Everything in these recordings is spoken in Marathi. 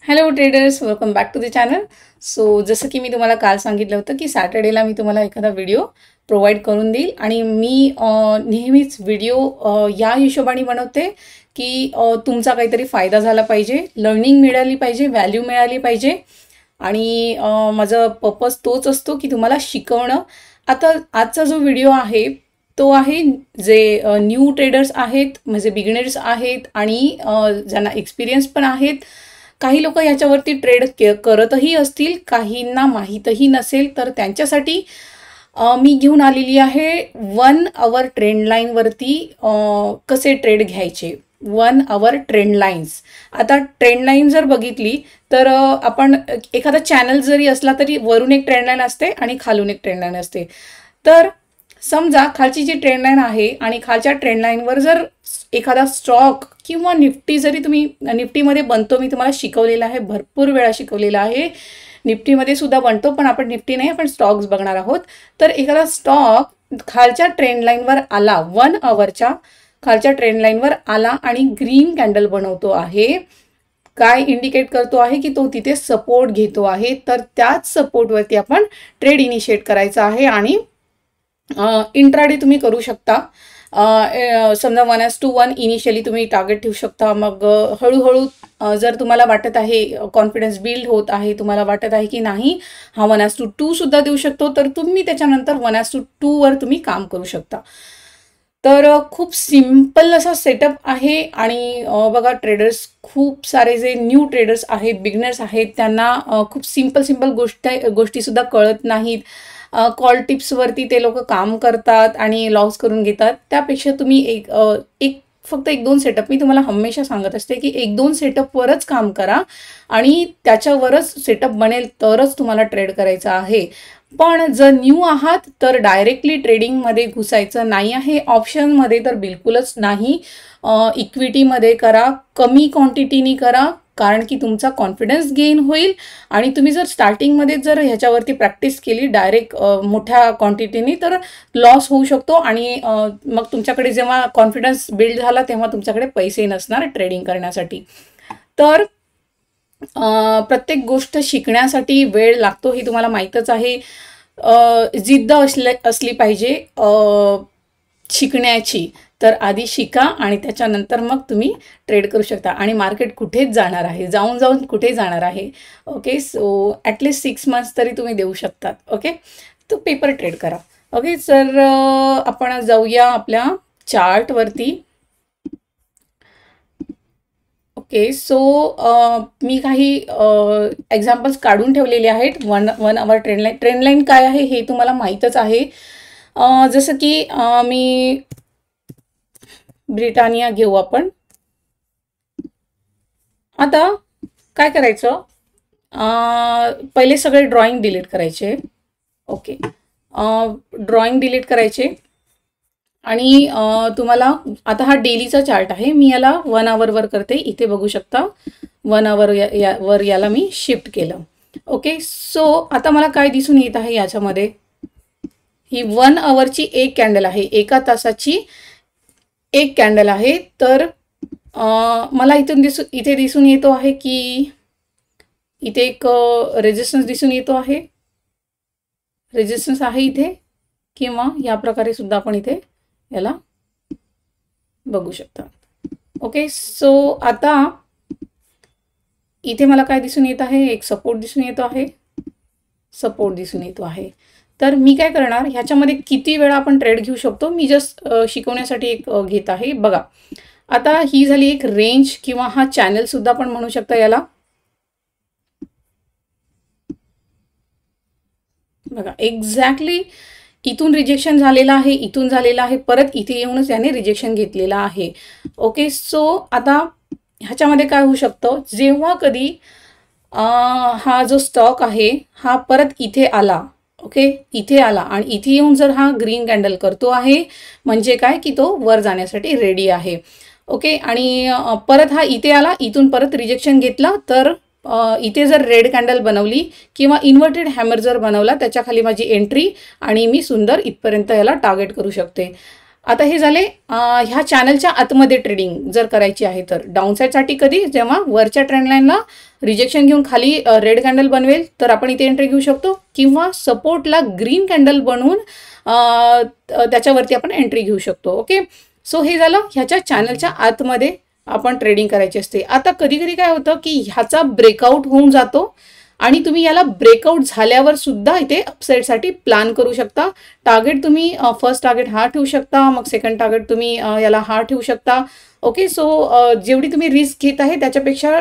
Hello traders, welcome back to the channel. So जसं की मी तुम्हाला काल सांगितलं होतं की सॅटर्डेला मी तुम्हाला एखादा व्हिडिओ प्रोव्हाइड करून देईल आणि मी नेहमीच व्हिडिओ या हिशोबाने बनवते की तुमचा काहीतरी फायदा झाला पाहिजे, लर्निंग मिळाली पाहिजे, व्हॅल्यू मिळाली पाहिजे आणि माझा पर्पज तोच असतो की तुम्हाला शिकवणं. आता आजचा जो व्हिडिओ आहे तो आहे जे न्यू ट्रेडर्स आहेत, म्हणजे बिगिनर्स आहेत आणि ज्यांना एक्सपिरियन्स पण आहेत. काही लोक याच्यावरती ट्रेड करतही असतील, काहींना माहीतही नसेल, तर त्यांच्यासाठी मी घेऊन आलेली आहे 1 आवर ट्रेंड लाईनवरती कसे ट्रेड घ्यायचे. 1 आवर ट्रेंड लाईन्स. आता ट्रेंड लाईन जर बघितली तर आपण एखादा चॅनल जरी असला तरी वरून एक ट्रेंड लाईन असते आणि खालून एक ट्रेंड लाईन असते. तर समजा खालची जी ट्रेंड लाईन आहे आणि खालच्या ट्रेंड लाईनवर जर एखादा स्टॉक किंवा निफ्टी जरी तुम्ही निफ्टीमध्ये बनतो, मी तुम्हाला शिकवलेलं आहे, भरपूर वेळा शिकवलेला आहे. निफ्टीमध्ये सुद्धा बनतो, पण आपण निफ्टी नाही, आपण स्टॉक्स बघणार आहोत. तर एखादा स्टॉक खालच्या ट्रेंड लाईनवर आला, 1 आवरच्या खालच्या ट्रेंड लाईनवर आला आणि ग्रीन कॅन्डल बनवतो आहे, काय इंडिकेट करतो आहे की तो तिथे सपोर्ट घेतो आहे. तर त्याच सपोर्टवरती आपण ट्रेड इनिशिएट करायचा आहे आणि इंट्राडे तुम्ही करू शकता. समजा 1:1 इनिशियली तुम्ही टार्गेट ठेवू शकता. मग हळूहळू जर तुम्हाला वाटत आहे, कॉन्फिडन्स बिल्ड होत आहे, तुम्हाला वाटत आहे की नाही हा 1:2 सुद्धा देऊ शकतो, तर तुम्ही त्याच्यानंतर 1:2 वर तुम्ही काम करू शकता. तर खूप सिम्पल असा सेटअप आहे. आणि बघा ट्रेडर्स खूप सारे जे न्यू ट्रेडर्स आहेत, बिगिनर्स आहेत, त्यांना खूप सिम्पल गोष्टीसुद्धा कळत नाहीत. कॉल टिप्सवरती ते लोक काम करतात आणि लॉस करून घेतात. त्यापेक्षा तुम्ही फक्त 1-2 सेटअप, मी तुम्हाला हमेशा सांगत असते की 1-2 सेटअपवरच काम करा आणि त्याच्यावरच सेटअप बनेल तरच तुम्हाला ट्रेड करायचा आहे. पण जर न्यू आहात तर डायरेक्टली ट्रेडिंगमध्ये घुसायचं नाही आहे. ऑप्शनमध्ये तर बिलकुलच नाही. इक्विटीमध्ये करा, कमी क्वांटिटीनी करा, कारण की तुमचा कॉन्फिडन्स गेन होईल. आणि तुम्ही जर स्टार्टिंगमध्ये जर ह्याच्यावरती प्रॅक्टिस केली डायरेक्ट मोठ्या क्वांटिटीनी, तर लॉस होऊ शकतो आणि मग तुमच्याकडे जेव्हा कॉन्फिडन्स बिल्ड झाला तेव्हा तुमच्याकडे पैसे नसणार ट्रेडिंग करण्यासाठी. तर प्रत्येक गोष्ट शिकण्यासाठी वेळ लागतो, हे तुम्हाला माहीतच आहे. जिद्द असली पाहिजे शिकण्याची. तर आधी शिका आणि त्याच्यानंतर मग तुम्ही ट्रेड करू शकता. आणि मार्केट कुठेच जाणार आहे, जाऊन कुठे जाणार आहे. ओके, सो ॲटलिस्ट 6 मंथ्स तरी तुम्ही देऊ शकतात. ओके, तो पेपर ट्रेड करा. ओके, तर आपण जाऊया आपल्या चार्टवरती. ओके, सो मी काही एक्झाम्पल्स काढून ठेवलेले आहेत. 1 आवर ट्रेंड लाईन काय आहे हे तुम्हाला माहीतच आहे. जसं की मी ब्रिटानिया घेऊ आपण. आता काय करायचं, पहिले सगळे ड्रॉइंग डिलीट करायचे. ओके, ड्रॉइंग डिलीट करायचे. आणि तुम्हाला आता हा डेलीचा चार्ट आहे, मी याला 1 आवरवर करते. इथे बघू शकता 1 आवर वर याला मी शिफ्ट केलं. ओके, सो आता मला काय दिसून येत आहे याच्यामध्ये, ही 1 आवरची एक कॅन्डल आहे, एका तासाची एक कॅन्डल आहे. तर मला इथे दिसून येतो आहे की इथे एक रेजिस्टन्स दिसून येतो आहे, रेजिस्टन्स आहे इथे, किंवा या प्रकारे सुद्धा आपण इथे याला बघू शकता. ओके, सो आता इथे मला काय दिसून येत आहे, एक सपोर्ट दिसून येतो आहे. तर मी काय करणार, ह्याच्यामध्ये किती वेळा आपण ट्रेड घेऊ शकतो मी जस्ट शिकवण्यासाठी एक घेत आहे. बघा, आता ही झाली एक रेंज किंवा हा चॅनल सुद्धा आपण म्हणू शकता याला. बघा, एक्झॅक्टली इथून रिजेक्शन झालेलं आहे, इथून झालेलं आहे, परत इथे येऊनच याने रिजेक्शन घेतलेलं आहे. ओके, सो आता ह्याच्यामध्ये काय होऊ शकतं, जेव्हा कधी हा जो स्टॉक आहे हा परत इथे आला, ओके, इथे आला आणि इथे येऊन जर हा ग्रीन कॅन्डल करतो आहे, म्हणजे काय की तो वर जाण्यासाठी रेडी आहे. ओके, आणि परत हा इथे आला, इथून परत रिजेक्शन घेतला, तर इथे जर रेड कॅन्डल बनवली किंवा इन्व्हर्टेड हॅमर जर बनवला, त्याच्याखाली माझी एंट्री आणि मी सुंदर इथपर्यंत याला टार्गेट करू शकते. आता हे झाले ह्या चॅनलच्या आतमध्ये ट्रेडिंग जर करायची आहे तर. डाऊनसाईडसाठी कधी, जेव्हा वरच्या ट्रेंड लाईनला रिजेक्शन घेऊन खाली रेड कॅन्डल बनवेल तर आपण इथे एंट्री घेऊ शकतो, किंवा सपोर्टला ग्रीन कॅन्डल बनवून त्याच्यावरती आपण एंट्री घेऊ शकतो. ओके, सो हे झालं ह्याच्या चॅनलच्या आतमध्ये आपण ट्रेडिंग करायची असते. आता कधी कधी काय होतं की ह्याचा ब्रेकआउट होऊन जातो आणि तुम्ही याला ब्रेकआउट झाल्यावर सुद्धा इथे अपसाईडसाठी प्लॅन करू शकता. टार्गेट तुम्ही फर्स्ट टार्गेट हा ठेवू शकता, मग सेकंड टार्गेट तुम्ही याला हा ठेवू शकता. ओके, सो जेवढी तुम्ही रिस्क घेत आहे त्याच्यापेक्षा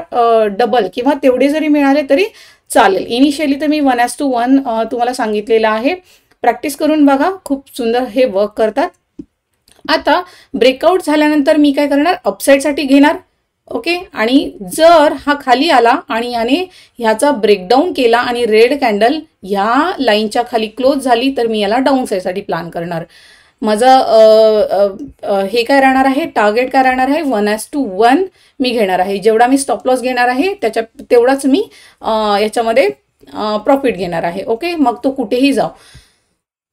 डबल किंवा तेवढे जरी मिळाले तरी चालेल. इनिशियली तर मी 1:1 तुम्हाला सांगितलेलं आहे. प्रॅक्टिस करून बघा, खूप सुंदर हे वर्क करतात. आता ब्रेकआउट झाल्यानंतर मी काय करणार, अपसाईडसाठी घेणार. ओके, आणि जर हा खाली आला आणि याने ह्याचा ब्रेकडाऊन केला आणि रेड कॅन्डल ह्या लाईनच्या खाली क्लोज झाली तर मी याला डाऊन साईडसाठी प्लॅन करणार. माझं हे काय राहणार आहे, टार्गेट काय राहणार आहे, 1:1 मी घेणार आहे. जेवढा मी स्टॉप लॉस घेणार आहे तेवढाच मी याच्यामध्ये प्रॉफिट घेणार आहे. ओके, मग तो कुठेही जाऊ.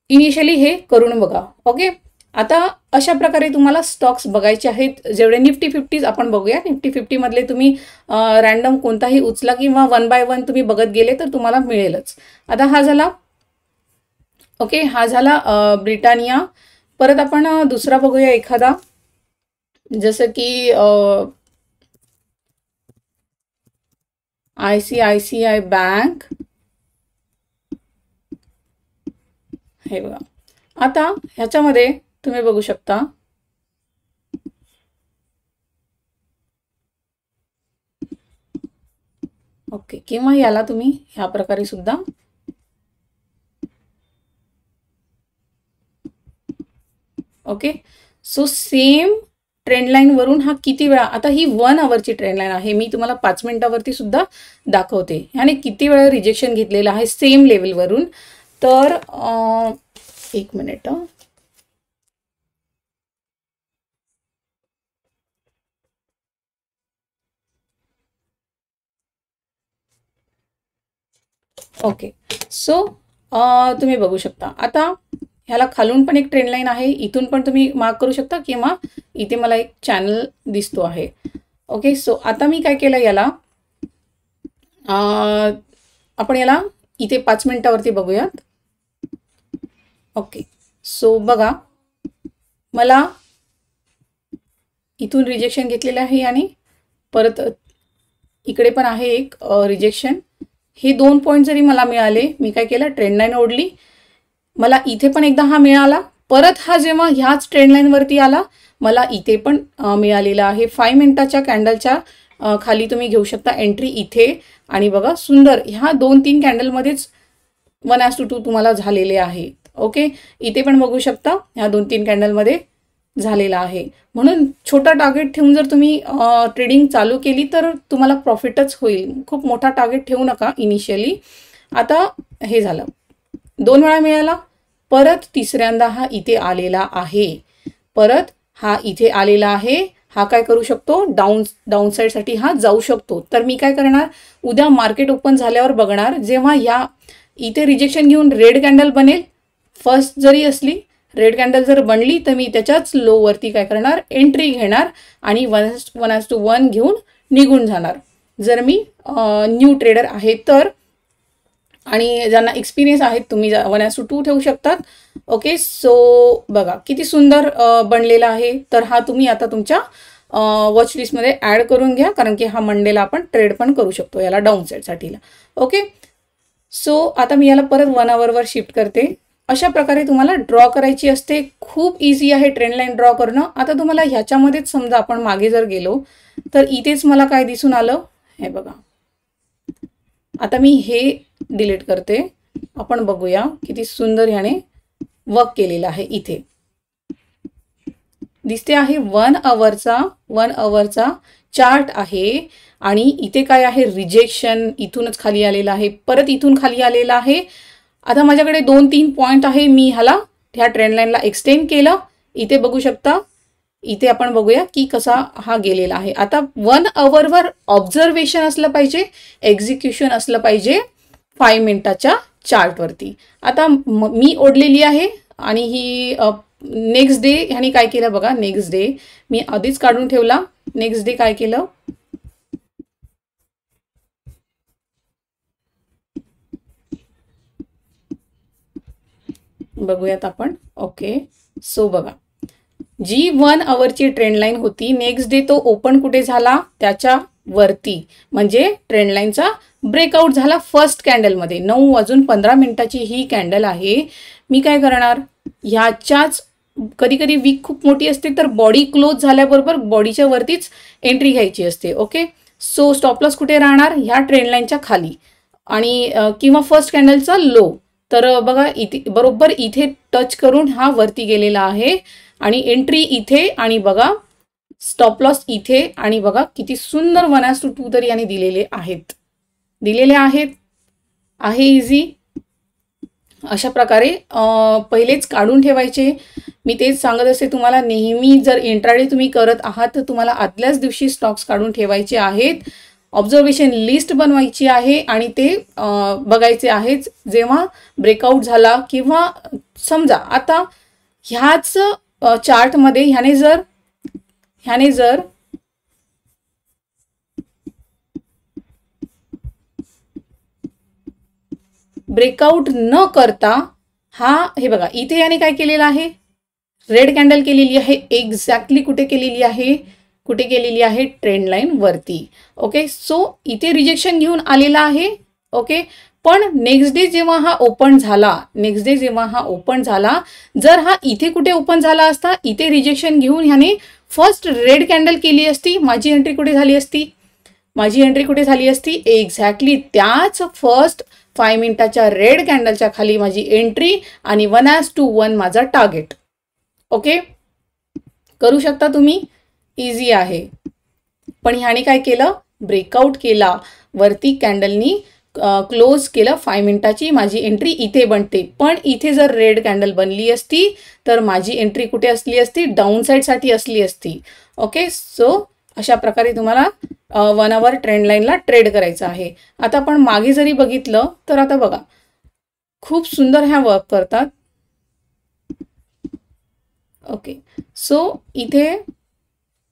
इनिशियली हे करून बघा. ओके, आता अशा प्रकारे तुम्हाला स्टॉक्स बघायचे आहेत. जेवढे निफ्टी 50 आपण बघूया. निफ्टी 50 मधले तुम्ही रॅन्डम कोणताही उचला किंवा 1 बाय 1 तुम्ही बघत गेले तर तुम्हाला मिळेलच. आता हा झाला. ओके, हा झाला ब्रिटानिया. परत आपण दुसरा बघूया एखादा, जसं की ICICI बँक. हे बघा, आता ह्याच्यामध्ये तुम्ही बघू शकता ओके, किंवा याला तुम्ही ह्या प्रकारे सुद्धा okay. So same trend line वरून हा किती वेळा, आता ही 1 आवरची ट्रेंड लाईन आहे, मी तुम्हाला 5 मिनिटावरती सुद्धा दाखवते. ह्याने किती वेळा रिजेक्शन घेतलेलं आहे सेम लेवलवरून. तर 1 मिनिट. ओके, सो तुम्ही बघू शकता. आता ह्याला खालून पण एक ट्रेंड लाईन आहे, इथून पण तुम्ही मार्क करू शकता, किंवा इथे मला एक चॅनल दिसतो आहे. ओके, सो आता मी काय केलं, याला आपण याला इथे 5 मिनिटावरती बघूयात. ओके, सो बघा, मला इथून रिजेक्शन घेतलेलं आहे आणि परत इकडे पण आहे एक रिजेक्शन. हे 2 पॉईंट जरी मला मिळाले, मी काय केलं, ट्रेंड लाईन ओढली, मला इथे पण एकदा हा मिळाला. परत हा जेव्हा ह्याच ट्रेंड लाईनवरती आला, मला इथे पण मिळालेला आहे. 5 मिनिटाच्या कॅन्डलच्या खाली तुम्ही घेऊ शकता एंट्री इथे. आणि बघा, सुंदर ह्या 2-3 कॅन्डलमध्येच 1:2 तुम्हाला झालेले आहेत. ओके, इथे पण बघू शकता ह्या 2-3 कॅन्डलमध्ये झालेला आहे. म्हणून छोटा टार्गेट ठेवून जर तुम्ही ट्रेडिंग चालू केली तर तुम्हाला प्रॉफिटच होईल. खूप मोठा टार्गेट ठेवू नका इनिशियली. आता हे झालं, 2 वेळा मिळाला, परत तिसऱ्यांदा हा इथे आलेला आहे, परत हा इथे आलेला आहे. हा काय करू शकतो, डाऊन साईडसाठी हा जाऊ शकतो. तर मी काय करणार, उद्या मार्केट ओपन झाल्यावर बघणार, जेव्हा या इथे रिजेक्शन घेऊन रेड कॅन्डल बनेल, फर्स्ट जरी असली रेड कॅन्डल जर बनली तर मी त्याच्याच लोवरती काय करणार, एंट्री घेणार आणि 1:1 घेऊन निघून जाणार. जर मी न्यू ट्रेडर आहे तर, आणि ज्यांना एक्सपिरियन्स आहेत तुम्ही 1:2 ठेवू शकतात. ओके, सो बघा किती सुंदर बनलेला आहे. तर हा तुम्ही आता तुमच्या वॉच लिस्टमध्ये ॲड करून घ्या, कारण की हा मंडेला आपण ट्रेड पण करू शकतो याला डाऊन साईडसाठीला. ओके, सो आता मी याला परत 1 आवरवर शिफ्ट करते. अशा प्रकारे तुम्हाला ड्रॉ करायची असते. खूप इझी आहे ट्रेंड लाईन ड्रॉ करणं. आता तुम्हाला ह्याच्यामध्येच समजा आपण मागे जर गेलो तर इथेच मला काय दिसून आलं, हे बघा. आता मी हे डिलीट करते. आपण बघूया किती सुंदर ह्याने वर्क केलेलं आहे. इथे दिसते आहे 1 आवरचा चार्ट आहे, आणि इथे काय आहे, रिजेक्शन इथूनच खाली आलेलं आहे, परत इथून खाली आलेलं आहे. आता माझ्याकडे 2-3 पॉईंट आहे, मी ह्या ट्रेंड लाईनला एक्सटेंड केलं. इथे बघू शकता, इथे आपण बघूया की कसा हा गेलेला आहे. आता 1 आवरवर ऑब्झर्वेशन असलं पाहिजे, एक्झिक्युशन असलं पाहिजे 5 मिनिटाच्या चार्टवरती. आता मी ओढलेली आहे आणि ही नेक्स्ट डे ह्याने काय केलं बघा, नेक्स्ट डे मी आधीच काढून ठेवला. नेक्स्ट डे काय केलं, बघूयात आपण. ओके, सो बघा, जी 1 आवरची ट्रेंड लाईन होती, नेक्स्ट डे तो ओपन कुठे झाला, त्याच्या वरती, म्हणजे ट्रेंड लाईनचा ब्रेकआउट झाला फर्स्ट कॅन्डलमध्ये. 9:15 ही कॅन्डल आहे. मी काय करणार, ह्याच्याच कधी कधी विक खूप मोठी असते तर बॉडी क्लोज झाल्याबरोबर बॉडीच्या वरतीच एंट्री घ्यायची असते. ओके, सो स्टॉप लॉस कुठे राहणार, ह्या ट्रेंड लाईनच्या खाली आणि किंवा फर्स्ट कॅन्डलचा लो. तर बघा इथे बरोबर इथे टच करून हा वरती गेलेला आहे आणि एंट्री इथे आणि बघा स्टॉप लॉस इथे आणि बघा किती सुंदर 1:2 तरी याने दिलेले आहेत. आहे इझी. अशा प्रकारे पहिलेच काढून ठेवायचे. मी तेच सांगत असते तुम्हाला, नेहमी जर इंट्राडे तुम्ही करत आहात तर तुम्हाला आदल्याच दिवशी स्टॉक्स काढून ठेवायचे आहेत. ऑब्झर्वेशन लिस्ट बनवायची आहे आणि ते बघायचे आहेत. जेव्हा ब्रेकआउट झाला किंवा समजा आता ह्याच चार्टमध्ये ह्याने जर ब्रेकआउट न करता हे बघा इथे याने काय केलेलं आहे, रेड कॅन्डल केलेली आहे. एक्झॅक्टली कुठे केलेली आहे, ट्रेंड लाईन वरती. ओके, सो इथे रिजेक्शन घेऊन आलेला आहे. ओके, पण नेक्स्ट डे जेव्हा हा ओपन झाला, जर हा इथे कुठे ओपन झाला असता, इथे रिजेक्शन घेऊन ह्याने फर्स्ट रेड कॅन्डल केली असती, माझी एंट्री कुठे झाली असती, एक्झॅक्टली त्याच फर्स्ट 5 मिनिटाच्या रेड कॅन्डलच्या खाली माझी एंट्री आणि 1:1 माझा टार्गेट. ओके, करू शकता तुम्ही, इझी आहे. पण ह्याने काय केलं, ब्रेकआउट केला, वरती कॅन्डलनी क्लोज केलं 5 मिनिटाची, माझी एंट्री इथे बनते. पण इथे जर रेड कॅन्डल बनली असती तर माझी एंट्री कुठे असली असती, डाऊन साईडसाठी असली असती. ओके, सो अशा प्रकारे तुम्हाला 1 आवर ट्रेंड लाईनला ट्रेड करायचं आहे. आता आपण मागे जरी बघितलं तर आता बघा खूप सुंदर ह्या वर्क करतात. ओके, सो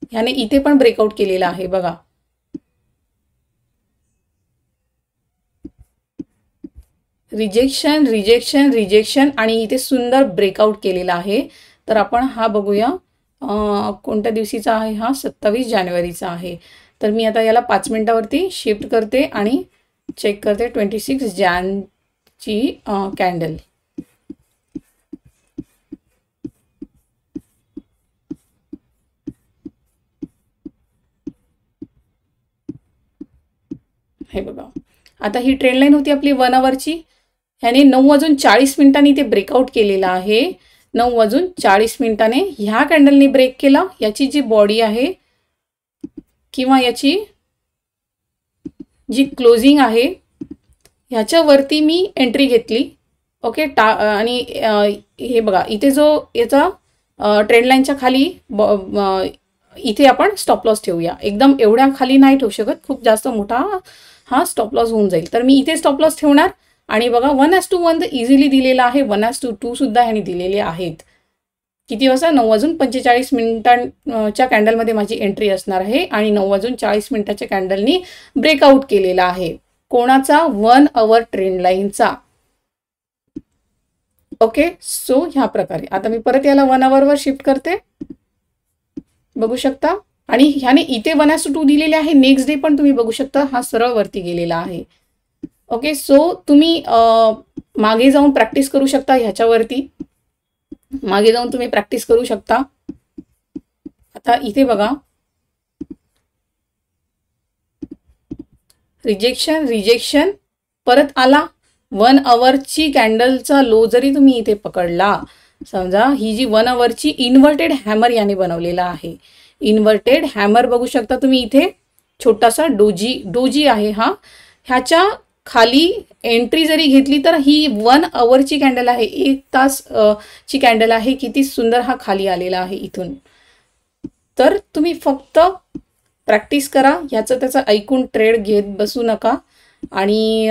ह्याने इथे पण ब्रेकआउट केलेला आहे बघा. रिजेक्शन आणि इथे सुंदर ब्रेकआउट केलेला आहे. तर आपण हा बघूया कोणत्या दिवशीचा आहे, हा 27 जानेवारीचा आहे. तर मी आता याला 5 मिनिटावरती शिफ्ट करते आणि चेक करते 26 जानेची कॅन्डल. हे बघा, आता ही ट्रेंड लाईन होती आपली 1 आवरची. ह्याने 9:40 ते ब्रेकआउट केलेला आहे. 9:40 ह्या कॅन्डलने ब्रेक केला. याची जी बॉडी आहे किंवा याची जी क्लोजिंग आहे ह्याच्यावरती मी एंट्री घेतली. ओके, आणि हे बघा इथे जो याचा ट्रेंड लाईनच्या खाली इथे आपण स्टॉप लॉस ठेवूया. एकदम एवढ्या खाली नाही ठेवू शकत, खूप जास्त मोठा हा स्टॉप लॉस होऊन जाईल. तर मी इथे स्टॉप लॉस ठेवणार आणि बघा 1:1 इझिली दिलेला आहे. 1:2 सुद्धा ह्याने दिलेले आहेत. किती वाजता, 9:45 कॅन्डलमध्ये माझी एंट्री असणार आहे आणि 9:40 कॅन्डलनी ब्रेकआउट केलेला आहे. कोणाचा, 1 आवर ट्रेंड लाईनचा. ओके, सो ह्या प्रकारे आता मी परत याला 1 आवरवर शिफ्ट करते, बघू शकता. आणि ह्याने इथे 1:2 दिलेले आहे. नेक्स्ट डे पण तुम्ही बघू शकता हा सरळ वरती गेलेला आहे. ओके, सो तुम्ही मागे जाऊन प्रॅक्टिस करू शकता, ह्याच्यावरती मागे जाऊन तुम्ही प्रॅक्टिस करू शकता. आता इथे बघा रिजेक्शन परत आला. 1 आवरची कॅन्डलचा लो जरी तुम्ही इथे पकडला, समजा ही जी 1 आवरची इन्व्हर्टेड हॅमर याने बनवलेला आहे. इन्व्हर्टेड हॅमर बघू शकता तुम्ही इथे, छोटासा डोजी आहे हा. ह्याच्या खाली एंट्री जरी घेतली तर ही 1 आवरची कॅन्डल आहे, 1 तास ची कॅन्डल आहे. किती सुंदर हा खाली आलेला आहे इथून. तर तुम्ही फक्त प्रॅक्टिस करा, ह्याचं त्याचं ऐकून ट्रेड घेत बसू नका. आणि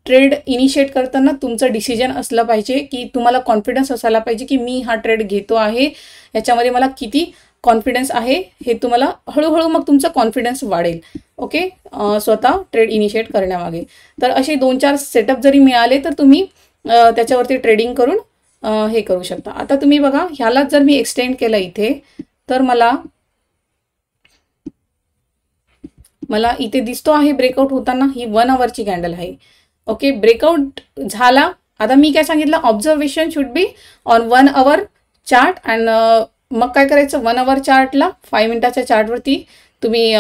ट्रेड इनिशिएट करताना तुमचं डिसिजन असलं पाहिजे, की तुम्हाला कॉन्फिडन्स असायला पाहिजे की मी हा ट्रेड घेतो आहे, याच्यामध्ये मला किती कॉन्फिडन्स आहे, हे तुम्हाला हळूहळू मग तुमचं कॉन्फिडन्स वाढेल. ओके, स्वतः ट्रेड इनिशिएट करण्यामागे. तर असे 2-4 सेटअप जरी मिळाले तर तुम्ही त्याच्यावरती ट्रेडिंग करून हे करू शकता. आता तुम्ही बघा, ह्यालाच जर मी एक्सटेंड केलं इथे, तर मला इथे दिसतो आहे ब्रेकआउट होताना, ही 1 आवरची कॅन्डल आहे. ओके, ब्रेकआउट झाला. आता मी काय सांगितलं, observation should be on 1 our chart. And मग काय करायचं, 1 आवर चार्टला 5 मिनिटाच्या चार्टवरती तुम्ही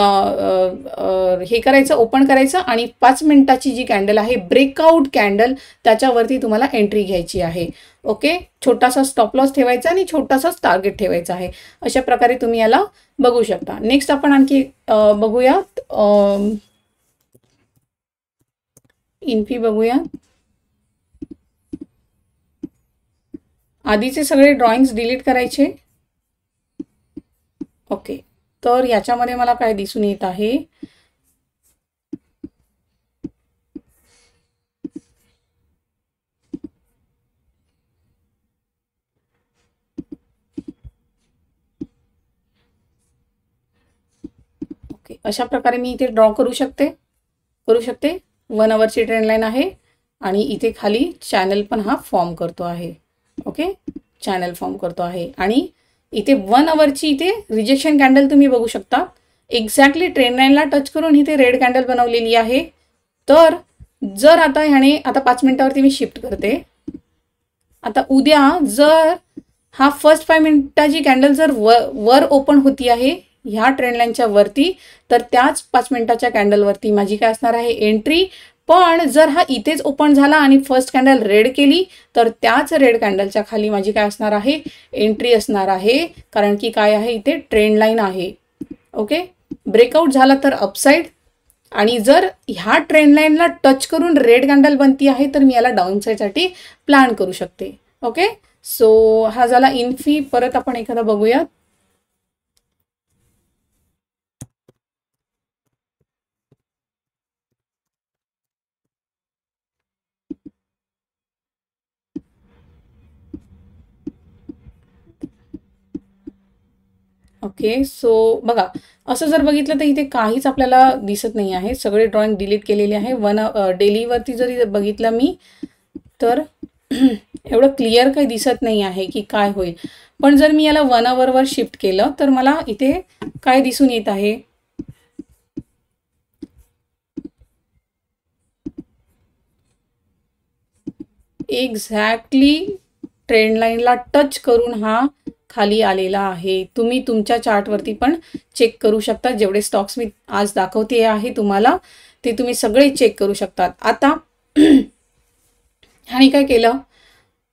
हे करायचं, ओपन करायचं आणि 5 मिनिटाची जी कॅन्डल आहे ब्रेकआउट कॅन्डल, त्याच्यावरती तुम्हाला एंट्री घ्यायची आहे. ओके, छोटासा स्टॉप लॉस ठेवायचा आणि छोटासाच टार्गेट ठेवायचा आहे. अशा प्रकारे तुम्ही याला बघू शकता. नेक्स्ट आपण आणखी बघूयात, इन्फी बघूया. आधीचे सगळे ड्रॉइंग्स डिलीट करायचे. ओके, तर याच्यामध्ये मला काय दिसून येत आहे, ओके, अशा प्रकारे मी इथे ड्रॉ करू शकते. 1 आवरची ट्रेंड लाईन आहे आणि इथे खाली चॅनल पण हा फॉर्म करतो आहे. ओके, चॅनल फॉर्म करतो आहे आणि इथे 1 आवरची इथे रिजेक्शन कॅन्डल तुम्ही बघू शकता. एक्झॅक्टली ट्रेंड लाईनला टच करून इथे रेड कॅन्डल बनवलेली आहे. तर जर आता ह्याने, आता 5 मिनिटावरती मी शिफ्ट करते. आता उद्या जर हा फर्स्ट 5 मिनिटाची कॅन्डल जर वर ओपन होती आहे ह्या ट्रेंड लाईनच्या वरती, तर त्याच 5 मिनिटाच्या कॅन्डलवरती माझी काय असणार आहे, एंट्री. पण जर हा इथेच ओपन झाला आणि फर्स्ट कॅन्डल रेड केली, तर त्याच रेड कॅन्डलच्या खाली माझी काय असणार आहे, एंट्री असणार आहे. कारण की काय आहे, इथे ट्रेंड लाईन आहे. ओके, ब्रेकआउट झाला तर अपसाईड, आणि जर ह्या ट्रेंड लाईनला टच करून रेड कॅन्डल बनती आहे तर मी याला डाऊन साईडसाठी प्लॅन करू शकते. ओके, सो हा झाला इन्फी. परत आपण एखादा बघूयात. ओके, सो बघा, असं जर बघितलं तर इथे काहीच आपल्याला दिसत नाही आहे. सगळे ड्रॉइंग डिलीट केलेले आहे. डेलीवरती जरी बघितलं मी तर एवढं क्लिअर काही दिसत नाही आहे की काय होईल. पण जर मी याला 1 आवरवर शिफ्ट केलं तर मला इथे काय दिसून येत आहे, एक्झॅक्टली ट्रेंड लाईनला टच करून हा खाली आलेला आहे. तुम्ही तुमच्या चार्टवरती पण चेक करू शकता. जेवढे स्टॉक्स मी आज दाखवते आहे तुम्हाला, ते तुम्ही सगळे चेक करू शकतात. आता ह्याने काय केलं,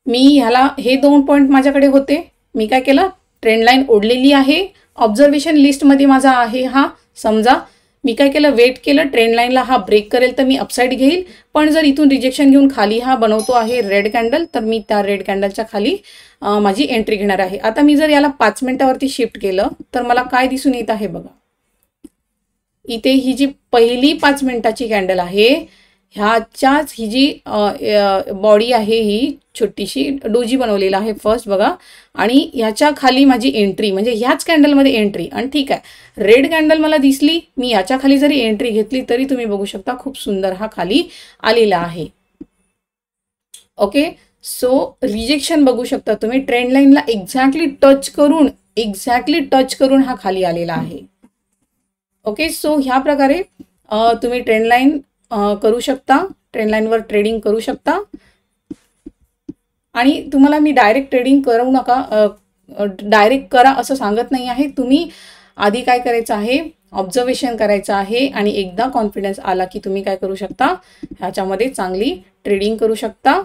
मी ह्याला हे 2 पॉईंट माझ्याकडे होते, मी काय केलं, ट्रेंड लाईन ओढलेली आहे. ऑब्झर्वेशन लिस्टमध्ये माझा आहे हा, समजा मी काय केलं, वेट केलं, ट्रेंड लाईनला हा ब्रेक करेल तर मी अपसाईड घेईल. पण जर इथून रिजेक्शन घेऊन खाली हा बनवतो आहे रेड कॅन्डल, तर मी त्या रेड कॅन्डलच्या खाली माझी एंट्री घेणार आहे. आता मी जर याला 5 मिनिटावरती शिफ्ट केलं तर मला काय दिसून येत आहे बघा, इथे ही जी पहिली 5 मिनिटाची कॅन्डल आहे, ह्याच्याच ही जी बॉडी आहे, ही छोटीशी डोजी बनवलेला आहे फर्स्ट बघा, आणि ह्याच्या खाली माझी एंट्री, म्हणजे ह्याच कॅन्डलमध्ये एंट्री. आणि ठीक आहे, रेड कॅन्डल मला दिसली, मी याच्या खाली जरी एंट्री घेतली तरी तुम्ही बघू शकता खूप सुंदर हा खाली आलेला आहे. ओके, सो रिजेक्शन बघू शकता तुम्ही, ट्रेंड लाईनला एक्झॅक्टली टच करून हा खाली आलेला आहे. ओके, सो ह्या प्रकारे तुम्ही ट्रेंड लाईन करू शकता, ट्रेंड लाईनवर ट्रेडिंग करू शकता. आणि तुम्हाला मी डायरेक्ट ट्रेडिंग करू नका, डायरेक्ट करा असं सांगत नाही आहे. तुम्ही आधी काय करायचं आहे, ऑब्झर्वेशन करायचं आहे, आणि एकदा कॉन्फिडन्स आला की तुम्ही काय करू शकता, ह्याच्यामध्ये चांगली ट्रेडिंग करू शकता.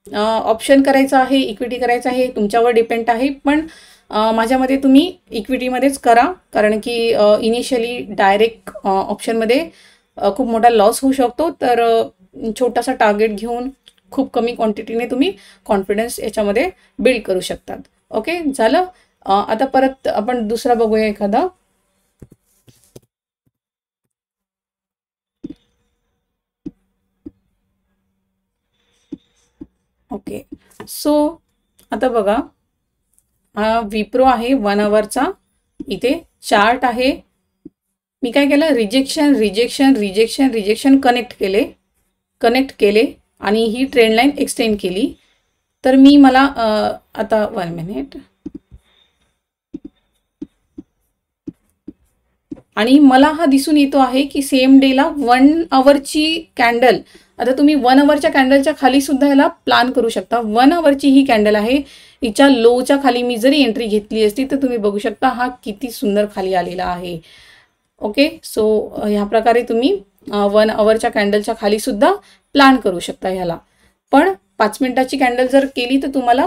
ऑप्शन करायचं आहे, इक्विटी करायचं आहे, तुमच्यावर डिपेंड आहे. पण माझ्यामध्ये तुम्ही इक्विटीमध्येच करा, कारण की इनिशियली डायरेक्ट ऑप्शनमध्ये खूप मोठा लॉस होऊ शकतो. तर छोटासा टार्गेट घेऊन खूप कमी क्वांटिटीने तुम्ही कॉन्फिडन्स याच्यामध्ये बिल्ड करू शकतात. ओके, झालं. आता परत आपण दुसरा बघूया एखादा. ओके, सो आता बघा, हा विप्रो आहे 1 आवरचा, इथे चार्ट आहे. मी काय केलं, rejection rejection rejection rejection connect केले आणि ही ट्रेंड लाईन एक्सटेंड केली. तर मी मला आता 1 मिनिट, आणि मला हा दिसून येतो आहे की सेम डेला 1 आवरची कॅन्डल, आता तुम्ही 1 आवरच्या कॅन्डलच्या खाली सुद्धा याला प्लान करू शकता. 1 आवरची ही कॅन्डल आहे, हिच्या लोच्या खाली मी जरी एंट्री घेतली असती तर तुम्ही बघू शकता हा किती सुंदर खाली आलेला आहे. ओके, सो ह्या प्रकारे तुम्ही 1 आवरच्या कॅन्डलच्या खाली सुद्धा प्लान करू शकता ह्याला. पण 5 मिनिटाची कॅन्डल जर केली तर तुम्हाला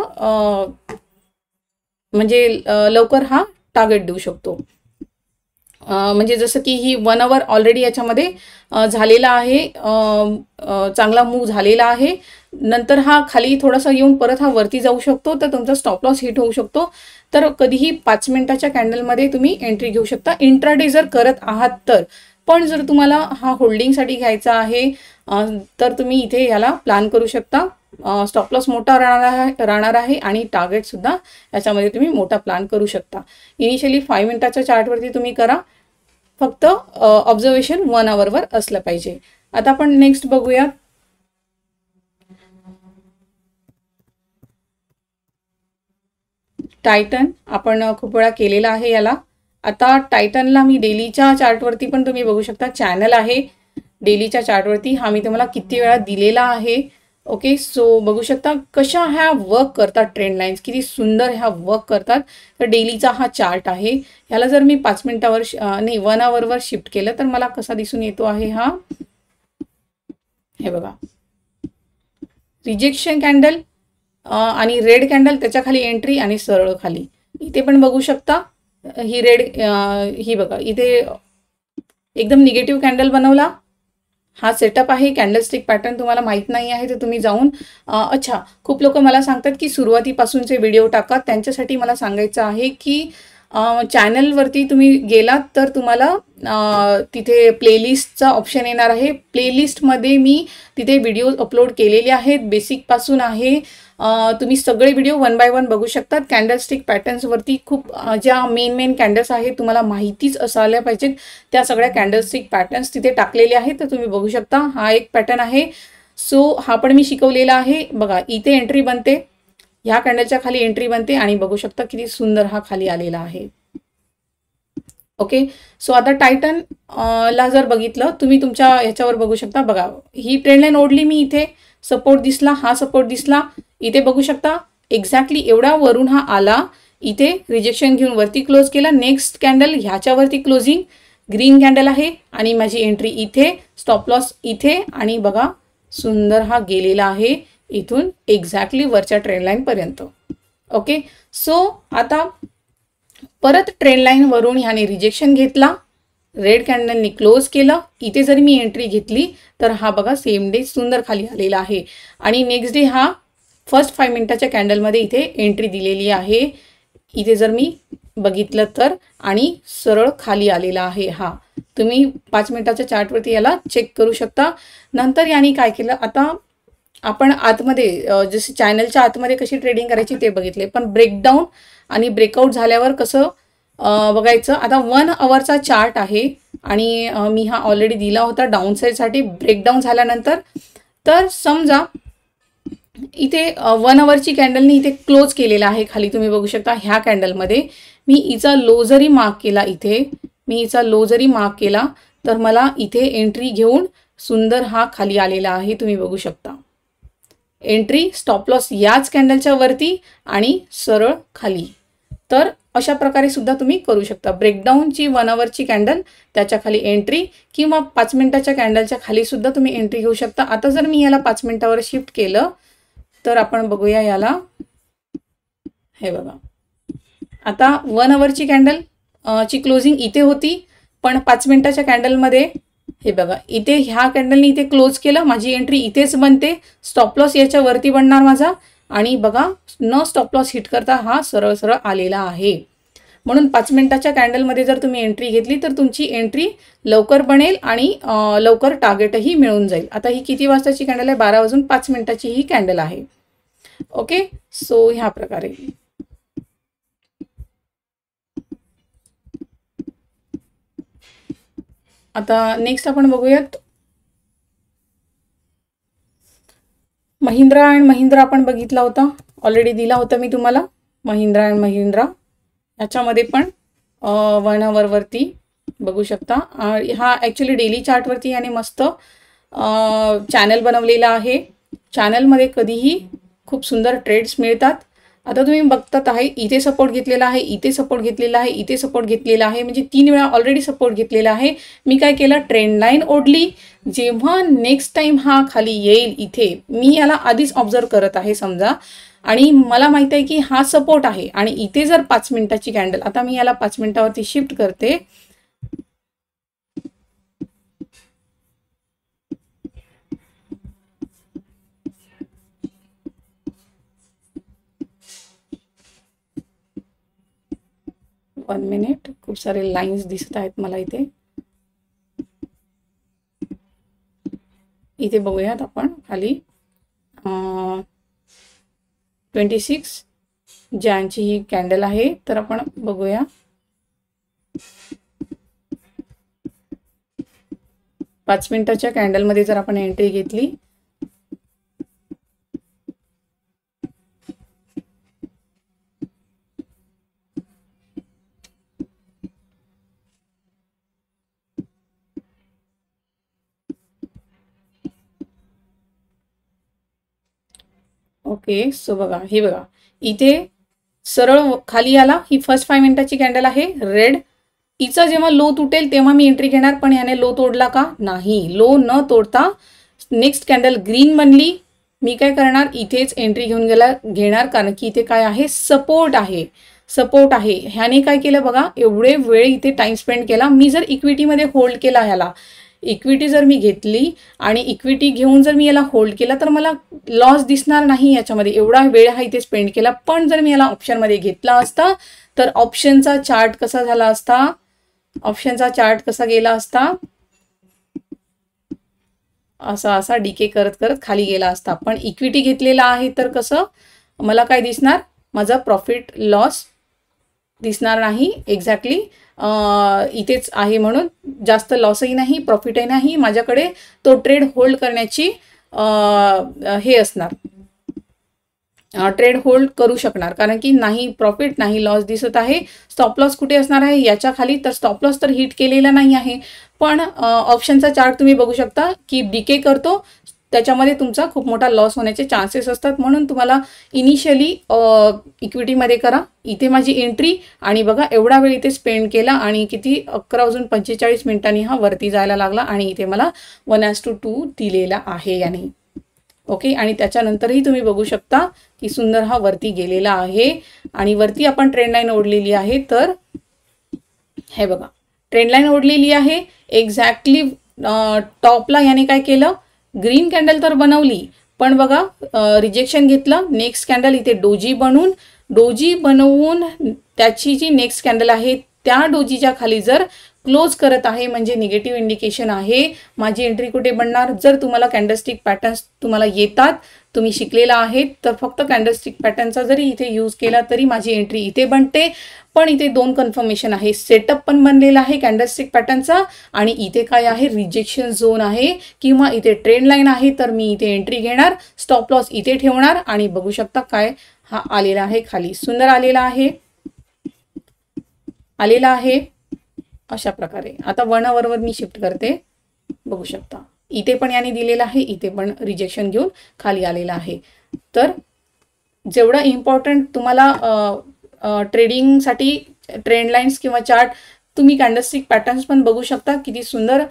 म्हणजे लवकर हा टार्गेट देऊ शकतो. म्हणजे जसं की ही 1 आवर ऑलरेडी याच्यामध्ये झालेला आहे, चांगला मूव झालेला आहे. नंतर हा खाली थोडासा येऊन परत हा वरती जाऊ शकतो, तर तुमचा स्टॉप लॉस हिट होऊ शकतो. तर कधीही 5 मिनिटाच्या कॅन्डलमध्ये तुम्ही एंट्री घेऊ शकता इंट्राडे जर करत आहात तर. पण जर तुम्हाला हा होल्डिंगसाठी घ्यायचा आहे तर तुम्ही इथे याला प्लॅन करू शकता. स्टॉप लॉस मोठा राहणार आहे आणि टार्गेट सुद्धा याच्यामध्ये तुम्ही मोठा प्लॅन करू शकता. इनिशियली 5 मिनिटाच्या चार्टवरती तुम्ही करा, फक्त ऑब्झर्वेशन 1 आवरवर असलं पाहिजे. आता आपण नेक्स्ट बघूया. टायटन आपण खूप वेळा केलेला आहे याला. आता टायटनला मी डेलीच्या चार्टवरती पण तुम्ही बघू शकता, चॅनल आहे डेलीच्या चार्टवरती, हा मी तुम्हाला किती वेळा दिलेला आहे. ओके, सो बघू शकता कशा ह्या वर्क करतात, ट्रेंड लाईन्स किती सुंदर ह्या वर्क करतात. तर डेलीचा हा चार्ट आहे, ह्याला जर मी 5 मिनिटावर नाही 1 आवरवर शिफ्ट केलं तर मला कसा दिसून येतो आहे हा, हे बघा, रिजेक्शन कॅन्डल आणि रेड कॅन्डल, त्याच्या खाली एंट्री आणि सरळ खाली. इथे पण बघू शकता ही रेड, ही बघा इथे एकदम निगेटिव्ह कॅन्डल बनवला. हा सेटअप आहे, कॅन्डलस्टिक पॅटर्न तुम्हाला माहीत नाही आहे तर तुम्ही जाऊन अच्छा, खूप लोक मला सांगतात की सुरुवातीपासूनचे व्हिडिओ टाका. त्यांच्यासाठी मला सांगायचं आहे की चॅनलवरती तुम्ही गेलात तर तुम्हाला तिथे प्लेलिस्टचा ऑप्शन येणार आहे. प्लेलिस्टमध्ये मी तिथे व्हिडिओ अपलोड केलेले आहेत, बेसिकपासून आहे. तुम्ही सगळे व्हिडिओ 1 बाय 1 बघू शकतात. कॅन्डलस्टिक पॅटर्न्सवरती खूप ज्या मेन कॅन्डल्स आहेत तुम्हाला माहितीच असायला पाहिजेत, त्या सगळ्या कॅन्डलस्टिक पॅटर्न्स तिथे टाकलेले आहेत, तर तुम्ही बघू शकता. हा एक पॅटर्न आहे, सो हा पण मी शिकवलेला आहे. बघा इथे एंट्री बनते, ह्या कॅन्डलच्या खाली एंट्री बनते आणि बघू शकता किती सुंदर हा खाली आलेला आहे. ओके, सो आता टायटन ला जर बघितलं तुम्ही तुमच्या ह्याच्यावर बघू शकता. बघा ही ट्रेंड लाईन ओढली मी, इथे सपोर्ट दिसला, हा सपोर्ट दिसला, इथे बघू शकता एक्झॅक्टली एवढ्या वरून हा आला, इथे रिजेक्शन घेऊन वरती क्लोज केला. नेक्स्ट कॅन्डल ह्याच्यावरती क्लोजिंग, ग्रीन कॅन्डल आहे आणि माझी एंट्री इथे, स्टॉप लॉस इथे, आणि बघा सुंदर हा गेलेला आहे इथून एक्झॅक्टली वरच्या ट्रेंड लाईन पर्यंत. ओके, सो आता परत ट्रेंड लाईन वरून ह्याने रिजेक्शन घेतला, रेड कॅन्डलनी क्लोज केलं. इथे जरी मी एंट्री घेतली तर हा बघा सेम डे सुंदर खाली आलेला आहे. आणि नेक्स्ट डे हा फर्स्ट 5 मिनिटाच्या कॅन्डलमध्ये इथे एंट्री दिलेली आहे. इथे जर मी बघितलं तर, आणि सरळ खाली आलेला आहे. हा तुम्ही 5 मिनिटाच्या चार्टवरती याला चेक करू शकता. नंतर याने काय केलं, आता आपण आतमध्ये जसे चॅनलच्या आतमध्ये कशी ट्रेडिंग करायची ते बघितले, पण ब्रेकडाऊन आणि ब्रेकआउट झाल्यावर कसं बघायचं. आता 1 आवरचा चार्ट आहे आणि मी हा ऑलरेडी दिला होता डाऊन साईडसाठी. ब्रेकडाऊन झाल्यानंतर तर समजा इथे 1 आवरची कॅन्डलनी इथे क्लोज केलेला आहे खाली, तुम्ही बघू शकता. ह्या कॅन्डलमध्ये मी हिचा लो जरी मार्क केला, इथे मी हिचा लो जरी मार्क केला तर मला इथे एंट्री घेऊन सुंदर हा खाली आलेला आहे, तुम्ही बघू शकता. एंट्री, स्टॉप लॉस याच कॅन्डलच्या वरती आणि सरळ खाली. तर अशा प्रकारे सुद्धा तुम्ही करू शकता. ब्रेकडाऊनची 1 आवरची कॅन्डल, त्याच्या खाली एंट्री, किंवा 5 मिनिटाच्या कॅन्डलच्या खाली सुद्धा तुम्ही एंट्री घेऊ शकता. आता जर मी याला 5 मिनिटावर शिफ्ट केलं तर आपण बघूया याला, हे बघा आता 1 आवरची कॅन्डल ची क्लोजिंग इथे होती, पण 5 मिनिटाच्या कॅन्डलमध्ये हे बघा इथे ह्या कॅन्डलनी इथे क्लोज केलं, माझी एंट्री इथेच बनते, स्टॉप लॉस याच्या वरती बनणार माझा, आणि बघा न स्टॉप लॉस हिट करता हा सरळ सरळ आलेला आहे. म्हणून 5 मिनिटाच्या कॅन्डलमध्ये जर तुम्ही एंट्री घेतली तर तुमची एंट्री लवकर बनेल आणि लवकर टार्गेटही मिळून जाईल. आता ही किती वाजताची कॅन्डल आहे, 12 वाजून 5 मिनिटाची ही कॅन्डल आहे. ओके, सो ह्या प्रकारे. आता नेक्स्ट आपण बघूयात महिंद्रा अँड महिंद्रा. आपण बघितला होता, ऑलरेडी दिला होता मी तुम्हाला महिंद्रा अँड महिंद्रा. याच्यामध्ये पण 1 आवर वरती बघू शकता. हा ॲक्च्युली डेली चार्टवरती याने मस्त चॅनल बनवलेला आहे. चॅनलमध्ये कधीही खूप सुंदर ट्रेड्स मिळतात. आता तुम्ही बघतात आहे, इथे सपोर्ट घेतलेला आहे, इथे सपोर्ट घेतलेला आहे, इथे सपोर्ट घेतलेला आहे, म्हणजे 3 वेळा ऑलरेडी सपोर्ट घेतलेला आहे. मी काय केलं, ट्रेंड लाईन ओढली. जेव्हा नेक्स्ट टाइम हा खाली येईल इथे, मी याला आधीच ऑब्झर्व करत आहे समजा, आणि मला माहिती आहे की हा सपोर्ट आहे. आणि इथे जर 5 मिनिटाची कॅन्डल, आता मी याला 5 मिनिटावरती शिफ्ट करते. वन मिनिट, खूप सारे लाईन्स दिसत आहेत मला इथे. इथे बघूयात आपण खाली 26 जॅनची ही कॅन्डल आहे. तर आपण बघूया, पाच मिनिटाच्या कॅन्डलमध्ये जर आपण एंट्री घेतली, ओके. सो बघा, हे बघा इथे सरळ खाली आला. ही फर्स्ट 5 मिनिटाची कॅन्डल आहे रेड. हिचा जेव्हा लो तुटेल तेव्हा मी एंट्री घेणार, पण याने लो तोडला का? नाही. लो न तोडता नेक्स्ट कॅन्डल ग्रीन बनली. मी काय करणार, इथेच एंट्री घेणार, कारण की इथे काय आहे, सपोर्ट आहे. सपोर्ट आहे. ह्याने काय केलं बघा, एवढे वेळ इथे टाइम स्पेंड केला. मी जर इक्विटीमध्ये होल्ड केला, ह्याला इक्विटी जर मी घेतली आणि इक्विटी घेऊन जर मी याला होल्ड केला तर मला लॉस दिसणार नाही याच्यामध्ये. एवढा वेळ हा इथे स्पेंड केला. पण जर मी याला ऑप्शनमध्ये घेतला असता तर ऑप्शनचा चार्ट कसा झाला असता, ऑप्शनचा चार्ट कसा गेला असता, असा असा डीके करत करत खाली गेला असता. पण इक्विटी घेतलेला आहे तर कसं मला काय दिसणार, माझा प्रॉफिट लॉस दिसणार नाही. एक्झॅक्टली इथेच आहे म्हणून जास्त लॉसही नाही, प्रॉफिटही नाही. माझ्याकडे तो ट्रेड होल्ड करण्याची हे असणार, ट्रेड होल्ड करू शकणार, कारण की नाही प्रॉफिट नाही लॉस दिसत आहे. स्टॉप लॉस कुठे असणार आहे, याच्या खाली. तर स्टॉप लॉस तर हिट केलेला नाही आहे. पण ऑप्शनचा चार्ट तुम्ही बघू शकता की डीके करतो, त्याच्यामध्ये तुमचा खूप मोठा लॉस होण्याचे चान्सेस असतात. म्हणून तुम्हाला इनिशियली इक्विटीमध्ये करा. इथे माझी एंट्री, आणि बघा एवढा वेळ इथे स्पेंड केला आणि किती 11:45 हा वरती जायला लागला. आणि इथे मला 1:2 दिलेला आहे याने. ओके. आणि त्याच्यानंतरही तुम्ही बघू शकता की सुंदर हा वरती गेलेला आहे. आणि वरती आपण ट्रेंड लाईन ओढलेली आहे. तर हे बघा, ट्रेंड लाईन ओढलेली आहे. एक्झॅक्टली टॉपला याने काय केलं, ग्रीन कॅन्डल तर बनवली, पण बघा रिजेक्शन घेतलं. नेक्स्ट कॅन्डल इथे डोजी बनवून त्याची जी नेक्स्ट कॅन्डल आहे त्या डोजीच्या खाली जर क्लोज करत आहे, म्हणजे निगेटिव्ह इंडिकेशन आहे. माझी एंट्री कुठे बनणार, जर तुम्हाला कॅन्डलस्टिक पॅटर्न्स तुम्हाला येतात, तुम्ही शिकलेला आहेत, तर फक्त कॅन्डलस्टिक पॅटर्नचा जरी इथे यूज केला तरी माझी एंट्री इथे बनते. पण इथे 2 कन्फर्मेशन आहे, सेटअप पण बनलेला आहे कॅन्डलस्टिक पॅटर्नचा, आणि इथे काय आहे, रिजेक्शन झोन आहे किंवा इथे ट्रेंड लाईन आहे. तर मी इथे एंट्री घेणार, स्टॉप लॉस इथे ठेवणार. आणि बघू शकता काय हा आलेला आहे खाली, सुंदर आलेला आहे अशा प्रकारे. आता 1 आवरवर मी शिफ्ट करते, बघू शकता इथे पण याने दिलेला आहे, इथे पण रिजेक्शन घेऊन खाली आलेला आहे. तर जेवढा इम्पॉर्टंट तुम्हाला ट्रेडिंगसाठी ट्रेंड लाईन्स किंवा चार्ट, तुम्ही कॅन्डलस्टिक पॅटर्न्स पण बघू शकता. किती सुंदर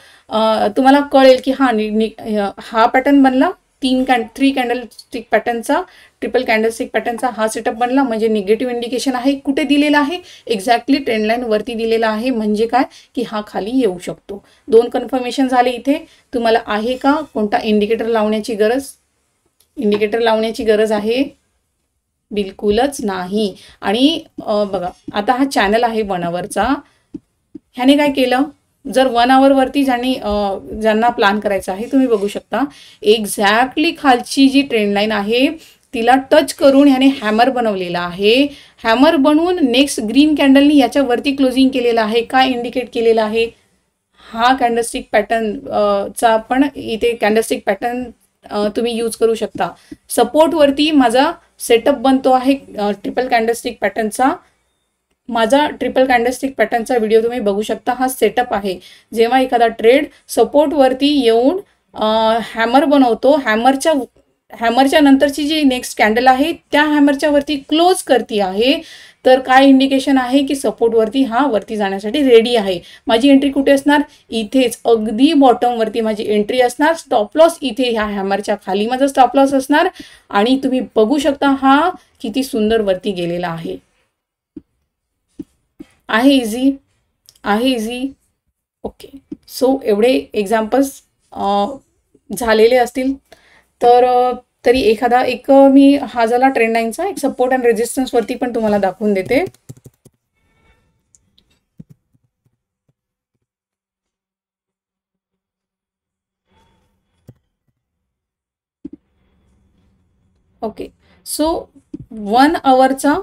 तुम्हाला कळेल की हा पॅटर्न बनला, 3 कॅन्डलस्टिक पॅटर्नचा, ट्रिपल कॅन्डलस्टिक पॅटर्नचा हा सेटअप बनला, म्हणजे निगेटिव्ह इंडिकेशन आहे. कुठे दिलेला आहे, एक्झॅक्टली ट्रेंड लाईन वरती दिलेला आहे. म्हणजे काय की हा खाली येऊ शकतो. 2 कन्फर्मेशन झाले. इथे तुम्हाला आहे का कोणता इंडिकेटर लावण्याची गरज आहे, बिलकुलच नाही. आणि बघा आता हा चॅनल आहे 1 आवरचा. ह्याने काय केलं, जर 1 आवरवरती ज्यांना प्लॅन करायचा आहे, तुम्ही बघू शकता एक्झॅक्टली खालची जी ट्रेंड लाईन आहे तिला टच करून ह्याने हॅमर बनवलेला आहे. हॅमर बनवून नेक्स्ट ग्रीन कॅन्डलनी याच्यावरती क्लोजिंग केलेलं आहे. काय इंडिकेट केलेलं आहे? हा कॅन्डलस्टिक पॅटर्न चा पण इथे कॅन्डलस्टिक पॅटर्न तुम्ही यूज करू शकता. सपोर्टवरती माझा सेटअप बनतो आहे ट्रिपल कॅन्डलस्टिक पॅटर्नचा. माझा ट्रिपल कॅन्डलस्टिक पॅटर्नचा व्हिडिओ तुम्ही बघू शकता. हा सेटअप आहे. जेव्हा एखादा ट्रेड सपोर्टवरती येऊन हॅमर बनवतो, हॅमरच्या नंतरची जी नेक्स्ट कॅन्डल आहे त्या हॅमरच्या वरती क्लोज करती आहे, तर काय इंडिकेशन आहे की सपोर्टवरती हा वरती जाण्यासाठी रेडी आहे. माझी एंट्री कुठे असणार? इथेच अगदी बॉटमवरती माझी एंट्री असणार. स्टॉप लॉस इथे ह्या हॅमरच्या खाली माझा स्टॉप लॉस असणार. आणि तुम्ही बघू शकता हा किती सुंदर वरती गेलेला आहे. आहे इझी. ओके. सो एवढे एक्झाम्पल्स झालेले असतील. तर तरी एखादा मी हा झाला ट्रेंड लाईनचा. एक सपोर्ट अँड रेजिस्टन्स वरती पण तुम्हाला दाखवून देते. ओके. सो 1 आवरचा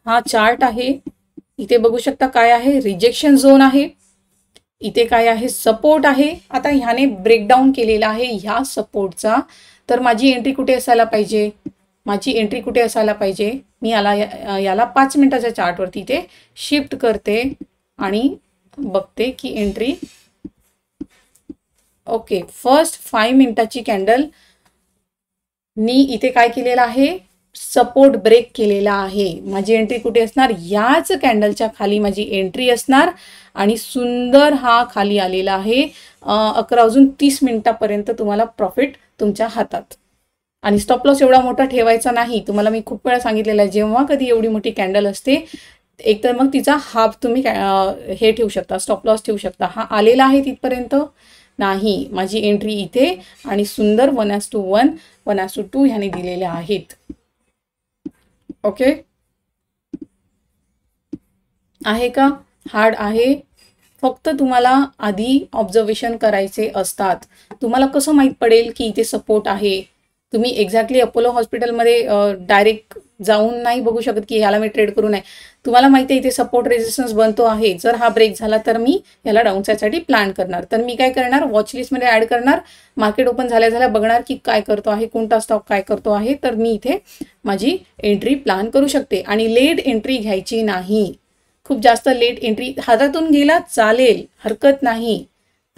हा चार्ट आहे. इथे बघू शकता काय आहे? रिजेक्शन झोन आहे. इथे काय आहे? सपोर्ट आहे. आता ह्याने ब्रेकडाऊन केलेला आहे ह्या सपोर्टचा. तर माझी एंट्री कुठे असायला पाहिजे? मी याला 5 मिनिटाच्या चार्टवरती इथे शिफ्ट करते आणि बघते की एंट्री. ओके. फर्स्ट 5 मिनिटाची कॅन्डल नी इथे काय केलेलं आहे? सपोर्ट ब्रेक केलेला आहे. माझी एंट्री कुठे असणार? याच कॅन्डलच्या खाली माझी एंट्री असणार. आणि सुंदर हा खाली आलेला आहे. 11:30 तुम्हाला प्रॉफिट तुमच्या हातात. आणि स्टॉप लॉस एवढा मोठा ठेवायचा नाही. तुम्हाला मी खूप वेळा सांगितलेलं आहे, जेव्हा कधी एवढी मोठी कॅन्डल असते एकतर मग तिचा हाफ तुम्ही हे ठेवू शकता, स्टॉप लॉस ठेवू शकता. हा आलेला आहे तिथपर्यंत नाही. माझी एंट्री इथे आणि सुंदर 1:1, 1:2 ह्याने दिलेल्या आहेत. ओके. आहे का? हार्ड आहे. फक्त तुम्हाला आधी ऑब्झर्वेशन करायचे असतात. तुम्हाला कसं माहीत पडेल की इथे सपोर्ट आहे? तुम्ही एक्झॅक्टली अपोलो हॉस्पिटलमध्ये डायरेक्ट जाऊन नाही बघू शकत की ह्याला मी ट्रेड करू नये. तुम्हाला माहिती आहे इथे सपोर्ट रेजिस्टन्स बनतो आहे. जर हा ब्रेक झाला तर मी याला डाऊन साईडसाठी प्लॅन करणार. तर मी काय करणार? वॉचलिस्टमध्ये ॲड करणार. मार्केट ओपन झाल्या बघणार की काय करतो आहे, कोणता स्टॉक काय करतो आहे. तर मी इथे माझी एंट्री प्लॅन करू शकते. आणि लेट एंट्री घ्यायची नाही. खूप जास्त लेट एंट्री हातातून गेला चालेल, हरकत नाही,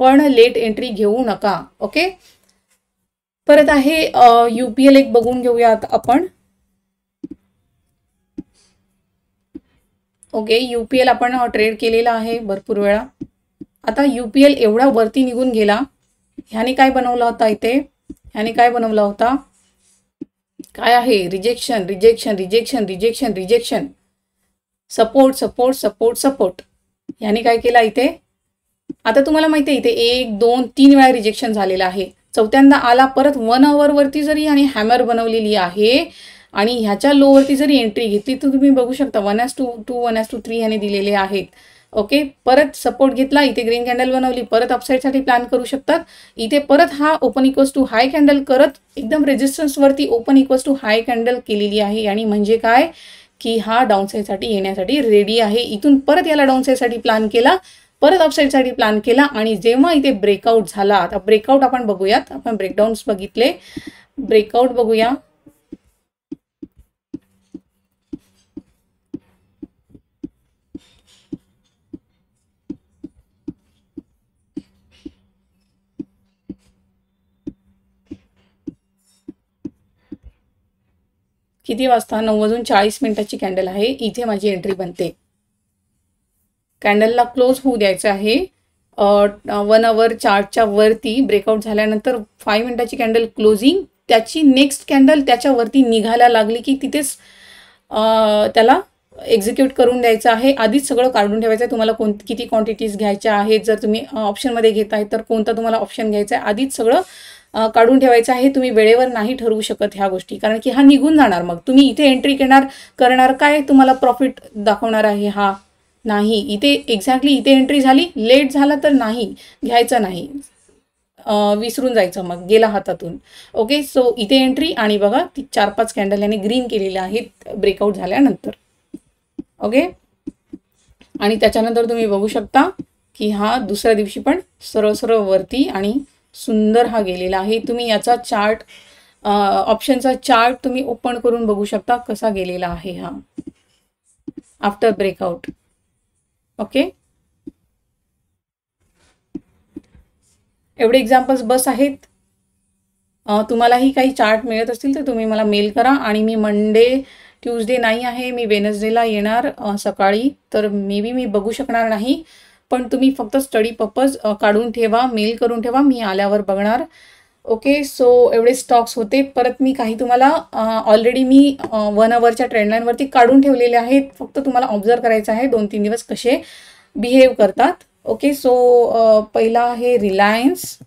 पण लेट एंट्री घेऊ नका. ओके. परत आहे UPL एक बघून घेऊयात आपण. ओके. UPL आपण ट्रेड केलेला आहे भरपूर वेळा. आता UPL एवढा वरती निघून गेला. ह्याने काय बनवला होता इथे? काय आहे? रिजेक्शन. सपोर्ट. ह्याने काय केला इथे? आता तुम्हाला माहिती आहे इथे 1, 2, 3 वेळा रिजेक्शन झालेला आहे. चौथ्यांदा आला परत 1 आवरवरती जरी आणि हॅमर बनवलेली आहे आणि ह्याच्या लोवरती जरी एंट्री घेतली तर तुम्ही बघू शकता 1:2, 1:3 ह्याने दिलेले आहेत. ओके. परत सपोर्ट घेतला, इथे ग्रीन कॅन्डल बनवली, परत अपसाईडसाठी प्लॅन करू शकतात. इथे परत हा open equals to high candle करत एकदम रेजिस्टन्सवरती open equals to high candle केलेली आहे. आणि म्हणजे काय की हा डाऊन साईडसाठी येण्यासाठी रेडी आहे. इथून परत याला डाऊन साईडसाठी प्लॅन केला, परत अपसाईडसाठी प्लॅन केला. आणि जेव्हा इथे ब्रेकआउट झाला, आता ब्रेकआउट आपण बघूयात. आपण ब्रेकडाऊन्स बघितले, ब्रेकआउट बघूया. किती वाजता? 9:40 कॅन्डल आहे. इथे माझी एंट्री बनते. कॅन्डलला क्लोज होऊ द्यायचं आहे. 1 आवर चार्टच्या वरती ब्रेकआउट झाल्यानंतर 5 मिनिटाची कॅन्डल क्लोजिंग, त्याची नेक्स्ट कॅन्डल त्याच्यावरती निघायला लागली की तिथेच त्याला एक्झिक्यूट करून द्यायचं आहे. आधीच सगळं काढून ठेवायचं आहे. तुम्हाला किती क्वांटिटीज घ्यायच्या आहेत. जर तुम्ही ऑप्शनमध्ये घेत आहे तर कोणता तुम्हाला ऑप्शन घ्यायचा आहे आधीच सगळं काढून ठेवायचं आहे. तुम्ही वेळेवर नाही ठरवू शकत ह्या गोष्टी, कारण की हा निघून जाणार. मग तुम्ही इथे एंट्री करणार काय? तुम्हाला प्रॉफिट दाखवणार आहे हा? नाही. इथे एक्झॅक्टली इथे एंट्री झाली, लेट झाला तर नाही घ्यायचं नाही. विसरून जायचं, मग गेला हातातून. ओके, सो इथे एंट्री आणि बघा ती 4-5 कॅन्डल याने ग्रीन केलेल्या आहेत ब्रेकआउट झाल्यानंतर. ओके, आणि त्याच्यानंतर तुम्ही बघू शकता की हा दुसऱ्या दिवशी पण सरळ सरळ वरती आणि सुंदर हा गेलेला आहे. तुम्ही याचा चार्ट, ऑप्शनचा चार्ट तुम्ही ओपन करून बघू शकता कसा गेलेला आहे हा आफ्टर ब्रेकआउट. ओके, एवढे एक्झाम्पल्स बस आहेत. तुम्हालाही काही चार्ट मिळत असतील तर तुम्ही मला मेल करा. आणि मी मंडे ट्यूजडे नाही आहे, मी वेनसडेला येणार सकाळी, तर मे बी मी बघू शकणार नाही. पण तुम्ही फक्त स्टडी पर्पज काढून ठेवा, मेल करून ठेवा, मी आल्यावर बघणार. ओके, सो एवढे स्टॉक्स होते. परत मी काही तुम्हाला ऑलरेडी मी 1 आवरच्या ट्रेंडलाईनवरती काढून ठेवलेले आहेत. फक्त तुम्हाला ऑब्झर्व करायचं आहे 2-3 दिवस कसे बिहेव करतात. ओके, सो पहिला आहे रिलायन्स.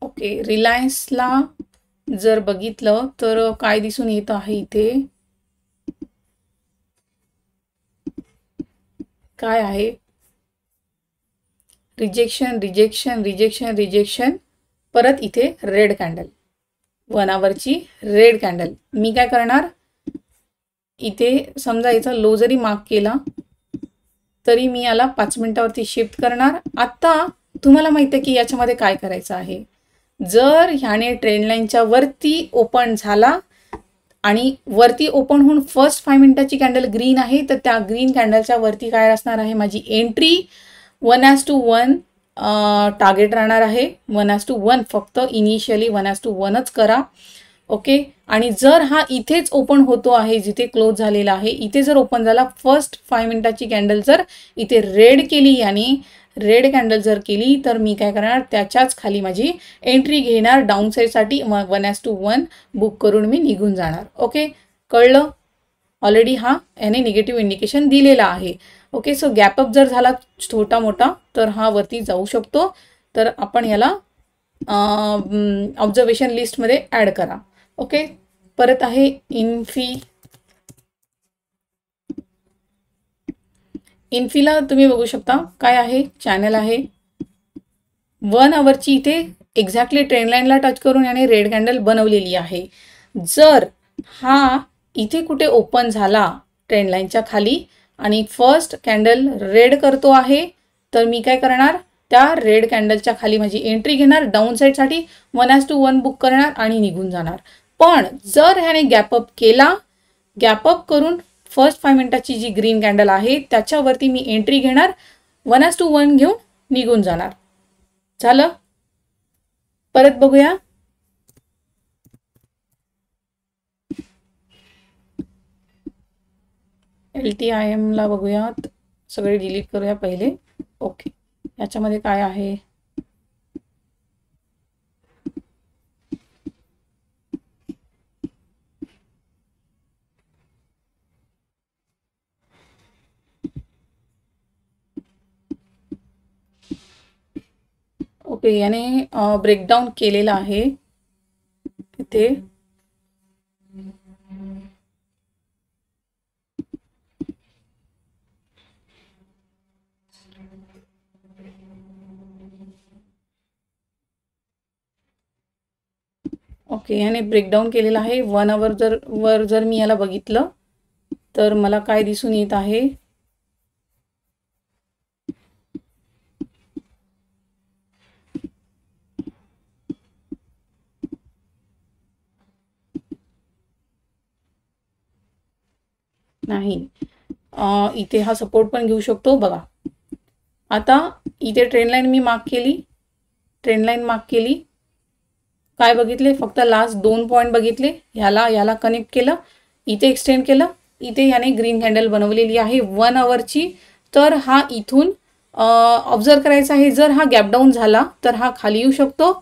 ओके, रिलायन्सला जर बघितलं तर काय दिसून येत आहे इथे, काय आहे, रिजेक्शन रिजेक्शन रिजेक्शन रिजेक्शन, परत इथे रेड कॅन्डल, 1 आवरची रेड कॅन्डल. मी काय करणार, इथे समजा याचा लो जरी मार्क केला तरी मी याला 5 मिनिटावरती शिफ्ट करणार. आता तुम्हाला माहिती आहे की याच्यामध्ये काय करायचं आहे. जर ह्याने ट्रेंड लाईनच्या वरती ओपन झाला आणि वरती ओपन होऊन फर्स्ट 5 मिनिटाची कॅन्डल ग्रीन आहे, तर त्या ग्रीन कॅन्डलच्या वरती काय असणार आहे, माझी एंट्री 1:1 टार्गेट राहणार आहे. 1:1 फक्त इनिशियली 1:1च करा. ओके, आणि जर हा इथेच ओपन होतो आहे जिथे क्लोज झालेला आहे, इथे जर ओपन झाला, फर्स्ट 5 मिनिटाची कॅन्डल जर इथे रेड केली, यानी रेड कॅन्डल जर केली, तर मी काय करणार, त्याच्याच खाली माझी एंट्री घेणार डाऊन साईडसाठी. 1:1 बुक करून मी निघून जाणार. ओके, कळलं. ऑलरेडी हा याने निगेटिव्ह इंडिकेशन दिलेला आहे. ओके, सो गॅपअप जर झाला छोटा मोठा तर हा वरती जाऊ शकतो. तर आपण याला ऑब्झर्वेशन लिस्टमध्ये ॲड करा. ओके, परत आहे इन्फीला तुम्ही बघू शकता काय आहे, चॅनल आहे 1 आवरची. इथे एक्झॅक्टली ट्रेंड लाईनला टच करून याने रेड कॅन्डल बनवलेली आहे. जर हा इथे कुठे ओपन झाला ट्रेंड लाईनच्या खाली आणि फर्स्ट कॅन्डल रेड करतो आहे, तर मी काय करणार, त्या रेड कॅन्डलच्या खाली माझी एंट्री घेणार डाऊन साईडसाठी, 1:1 बुक करणार आणि निघून जाणार. पण जर ह्याने गॅपअप केला, गॅपअप करून फर्स्ट 5 मिनिटाची जी ग्रीन कॅन्डल आहे त्याच्यावरती मी एंट्री घेणार, 1:1 घेऊन निघून जाणार. झालं. परत बघूया. LTIM ला बघूयात. सगळे डिलीट करूया पहिले. ओके, याच्यामध्ये काय आहे, ओके, याने ब्रेकडाऊन केलेला आहे इथे. ओके, याने ब्रेकडाऊन केलेला आहे. 1 आवर जर मी याला बघितलं तर मला काय दिसून येत आहे, नाही, इथे हा सपोर्ट पण घेऊ शकतो. बघा आता इथे ट्रेंड लाईन मी मार्क केली, ट्रेंड लाईन मार्क केली, काय बघितले, फक्त लास्ट 2 पॉईंट बघितले, ह्याला कनेक्ट केलं, इथे एक्सटेंड केलं, इथे याने ग्रीन कॅन्डल बनवलेली आहे 1 आवरची. तर हा इथून ऑब्झर्व करायचा आहे. जर हा गॅप डाऊन झाला तर हा खाली येऊ शकतो.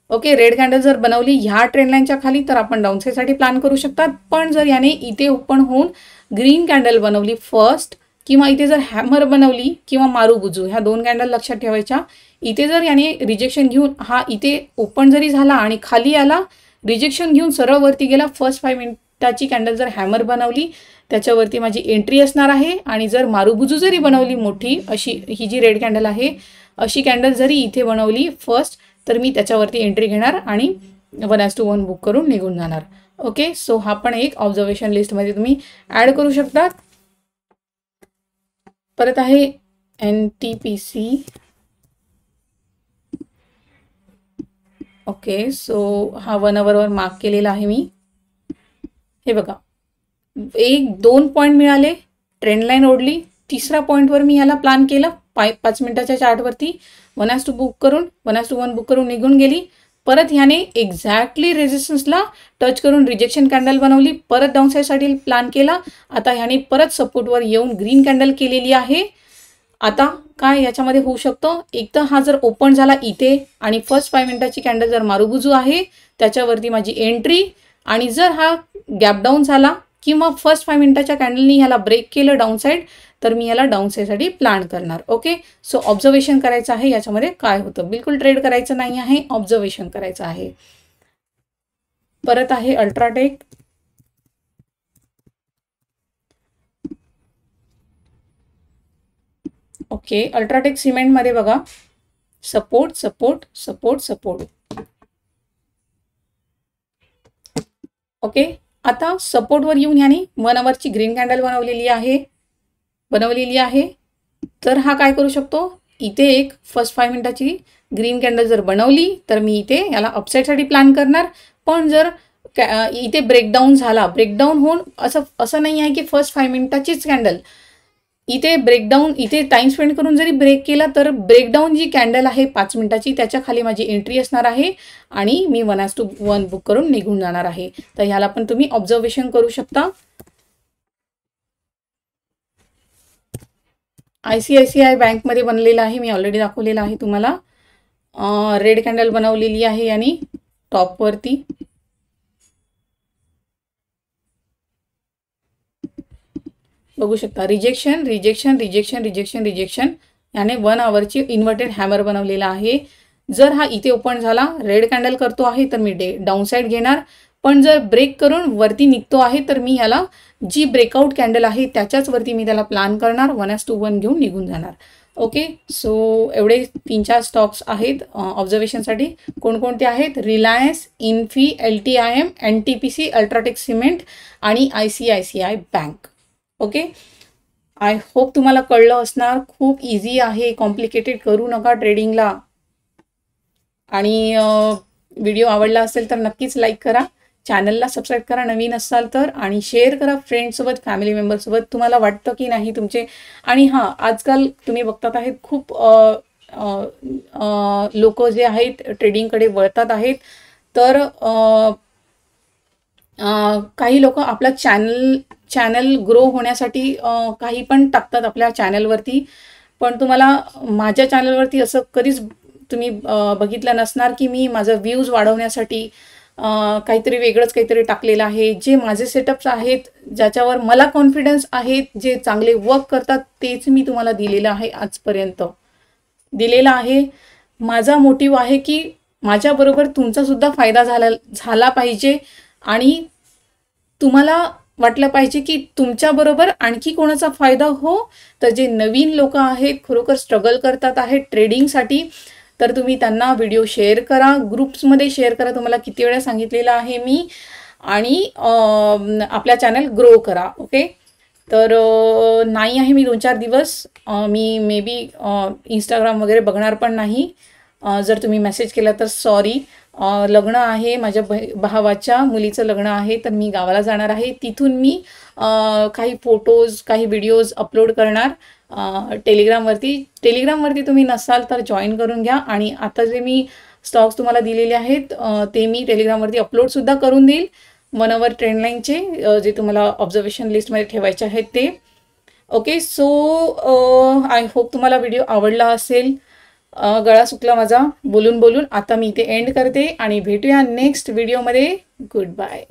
ओके, रेड कॅन्डल जर बनवली ह्या ट्रेंड लाईनच्या खाली तर आपण डाऊन साईडसाठी प्लॅन करू शकतात. पण जर याने इथे ओपन होऊन ग्रीन कॅन्डल बनवली फर्स्ट, किंवा इथे जर हॅमर बनवली किंवा मारुबुजू, ह्या 2 कॅन्डल लक्षात ठेवायच्या. इथे जर याने रिजेक्शन घेऊन हा इथे ओपन जरी झाला आणि खाली आला, रिजेक्शन घेऊन सरळ वरती गेला, फर्स्ट 5 मिनिटाची कॅन्डल जर हॅमर बनवली त्याच्यावरती माझी एंट्री असणार आहे. आणि जर मारुबुजू जरी बनवली मोठी अशी, ही जी रेड कॅन्डल आहे अशी कॅन्डल जरी इथे बनवली फर्स्ट, तर मी त्याच्यावरती एंट्री घेणार आणि 1:1 बुक करून निघून जाणार. ओके, सो हा पण एक ऑब्झर्वेशन लिस्टमध्ये तुम्ही ॲड करू शकता. परत आहे NTPC. ओके, सो हा 1 आवरवर मार्क केलेला आहे मी. हे बघा, 1-2 पॉईंट मिळाले, ट्रेंड लाईन ओढली. तिसरा पॉईंटवर मी याला प्लॅन केलं 5 मिनिटाच्या चार्टवरती 1:2 बुक करून 1:1 बुक करून निघून गेली. परत ह्याने एक्झॅक्टली रेजिस्टन्सला टच करून रिजेक्शन कॅन्डल बनवली. परत डाऊन साईडसाठी प्लॅन केला. आता ह्याने परत सपोर्टवर येऊन ग्रीन कॅन्डल केलेली आहे. आता काय याच्यामध्ये होऊ शकतं, एक तर हा जर ओपन झाला इथे आणि फर्स्ट 5 मिनिटाची कॅन्डल जर मारुबुजू आहे त्याच्यावरती माझी एंट्री, आणि जर हा गॅप डाऊन झाला किंवा फर्स्ट 5 मिनिटाच्या कॅन्डलनी ह्याला ब्रेक केलं डाऊन साईड, तर मी याला डाऊन साईडसाठी प्लॅन करणार. ओके, सो ऑब्झर्वेशन करायचं आहे याच्यामध्ये काय होतं. बिलकुल ट्रेड करायचं नाही आहे, ऑब्झर्वेशन करायचं आहे. परत आहे अल्ट्राटेक. ओके, अल्ट्राटेक सिमेंटमध्ये बघा support support support support. Okay, आता सपोर्टवर येऊन याने 1 आवरची ग्रीन कॅन्डल बनवलेली आहे. तर हा काय करू शकतो, इथे एक फर्स्ट 5 मिनिटाची ग्रीन कॅन्डल जर बनवली तर मी इथे याला अपसाईडसाठी प्लॅन करणार. पण जर इथे ब्रेकडाऊन झाला, ब्रेकडाऊन होऊन असं नाही आहे की फर्स्ट 5 मिनिटाचीच कॅन्डल, इथे ब्रेकडाऊन, इथे टाइम स्पेंड करून जरी ब्रेक केला तर ब्रेकडाऊन जी कॅन्डल आहे 5 मिनिटाची त्याच्या खाली माझी एंट्री असणार आहे आणि मी 1:1 बुक करून निघून जाणार आहे. तर ह्याला पण तुम्ही ऑब्झर्वेशन करू शकता. ICICI बँकमध्ये बनलेला आहे, मी ऑलरेडी दाखवलेला आहे तुम्हाला. रेड कॅन्डल बनवलेली आहे याने टॉपवरती. बघू शकता, rejection rejection rejection rejection rejection, याने 1 आवरची इन्व्हर्टेड हॅमर बनवलेला आहे. जर हा इथे ओपन झाला, रेड कॅन्डल करतो आहे तर मी डाऊन साईड घेणार. पण जर ब्रेक करून वरती निघतो आहे तर मी ह्याला जी ब्रेकआउट कॅन्डल आहे त्याच्याच वरती मी त्याला प्लॅन करणार, 1:1 घेऊन निघून जाणार. ओके, सो एवढे 3-4 स्टॉक्स आहेत ऑब्झर्वेशनसाठी. कोणकोणते आहेत, Reliance, Infy, LTIM, NTPC, UltraTech cement आणि ICICI bank. Okay, I hope तुम्हाला कळलं असणार. खूप इझी आहे, कॉम्प्लिकेटेड करू नका ट्रेडिंगला. आणि व्हिडिओ आवडला असेल तर नक्कीच लाईक करा, चॅनलला सबस्क्राईब करा नवीन असाल तर, आणि शेअर करा फ्रेंड्ससोबत, फॅमिली मेंबरसोबत. तुम्हाला वाटतं की नाही तुमचे, आणि हां, आजकाल तुम्ही बघतात आहेत खूप लोक जे आहेत ट्रेडिंगकडे वळतात आहेत. तर काही लोक आपला चॅनल ग्रो होण्यासाठी काही पण टाकतात आपल्या चॅनलवरती. पण तुम्हाला माझ्या चॅनलवरती असं कधीच तुम्ही बघितलं नसणार की मी माझं व्ह्यूज वाढवण्यासाठी काहीतरी वेगळंच काहीतरी टाकलेलं आहे. जे माझे सेटअप्स आहेत, ज्याच्यावर मला कॉन्फिडन्स आहे, जे चांगले वर्क करतात, तेच मी तुम्हाला दिलेलं आहे, आजपर्यंत दिलेलं आहे. माझा मोटिव्ह आहे की माझ्याबरोबर तुमचासुद्धा फायदा झाला पाहिजे आणि तुम्हाला वाटलं पाहिजे की तुमच्याबरोबर आणखी कोणाचा फायदा हो. तर जे नवीन लोक आहेत, खरोखर स्ट्रगल करतात आहेत ट्रेडिंगसाठी, तर तुम्ही त्यांना व्हिडिओ शेअर करा, ग्रुप्समध्ये शेअर करा. तुम्हाला किती वेळा सांगितलेलं आहे मी. आणि आपल्या चॅनल ग्रो करा. ओके, तर नाही आहे मी 2-4 दिवस, मी मे बी इंस्टाग्राम वगैरे बघणार पण नाही. जर तुम्ही मेसेज केला तर सॉरी. लग्न आहे, माझ्या भावाच्या मुलीचं लग्न आहे, तर मी गावाला जाणार आहे. तिथून मी काही फोटोज, काही व्हिडिओज अपलोड करणार टेलिग्रामवरती. तुम्ही नसाल तर जॉईन करून घ्या. आणि आता जे मी स्टॉक्स तुम्हाला दिलेले आहेत ते मी टेलिग्रामवरती अपलोडसुद्धा करून देईल. 1 आवर ट्रेंड लाईनचे जे तुम्हाला ऑब्झर्वेशन लिस्टमध्ये ठेवायचे आहेत ते. ओके, सो आय होप तुम्हाला व्हिडिओ आवडला असेल. गळा सुकला माझा बोलून बोलून. आता मी इथे एंड करते आणि भेटूया नेक्स्ट व्हिडिओमध्ये. Good bye.